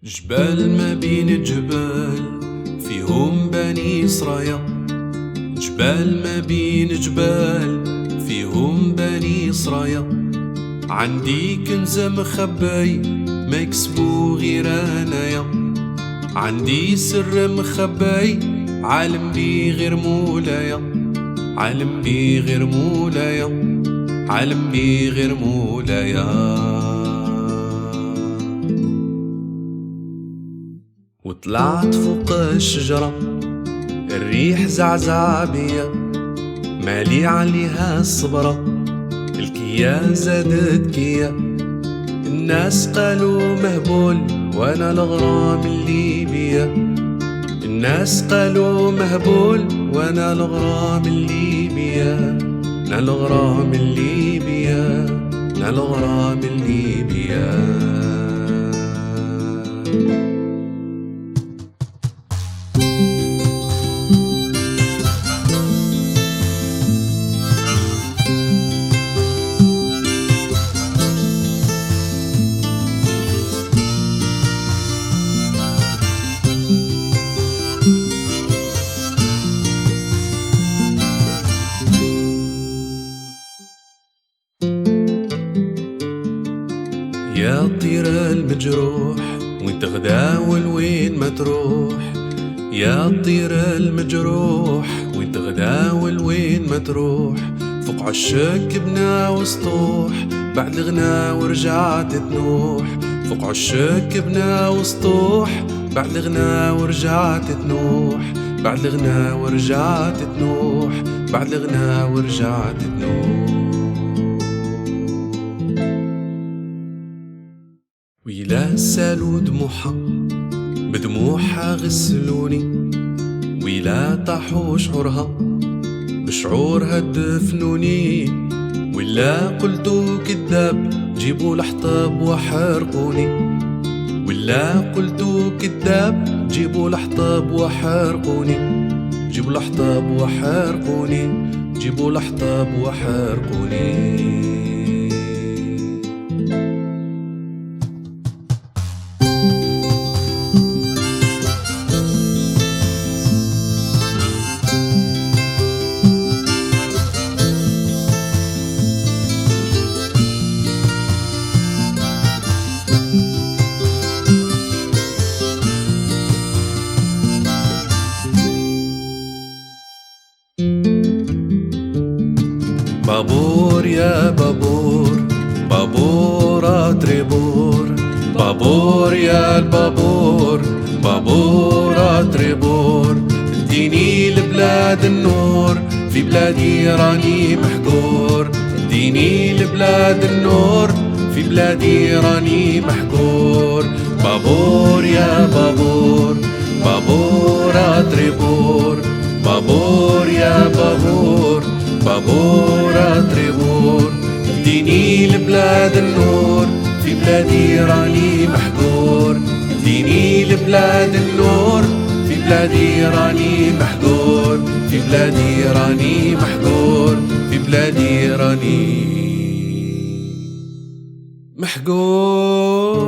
جبال ما بين جبال فيهم بني إسرائيل. جبال ما بين جبال فيهم بني إسرائيل. عندي كنز مخبي ما يكسبو غير أنايا. عندي سر مخبي عالم بي غير مولايا. عالم بي غير مولايا. عالم بي غير مولايا. وطلعت فوق الشجرة الريح زعزع بيا، مالي عليها الصبرة الكيا زادت كيا. الناس قالوا مهبول وانا الغرام اللي بيا. الناس قالوا مهبول وانا الغرام اللي بيا. انا الغرام اللي بيا. انا الغرام اللي بيا. يا طير المجروح وين تغداول وين ما تروح. يا طير المجروح وين تغداول وين ما تروح. فوق عشاك بنا وسطوح بعد الغنا ورجعت تنوح. فوق عشاك بنا وسطوح بعد الغنا ورجعت تنوح. بعد الغنا ورجعت تنوح. بعد الغنا ورجعت تنوح. ويلا سالوا دموحها بدموحها غسلوني. ويلا طاحوا شعورها بشعورها دفنوني. ولا قلتوا كذاب جيبوا الحطب وحرقوني. ولا قلتوا كذاب جيبوا الحطب وحرقوني. جيبوا الحطب وحرقوني. جيبوا الحطب وحرقوني. بابور يا بابور بابور تريبور. بابور يا البابور بابور تريبور. اديني لبلاد النور في بلادي راني محقور. اديني لبلاد النور في بلادي راني محقور. بابور يا بابور بابور تريبور. بابور يا بابور بابور تريبور. اديني لبلاد النور في بلادي راني محقور. اديني لبلاد النور في بلادي راني محقور. في بلادي راني محقور. في بلادي راني محقور.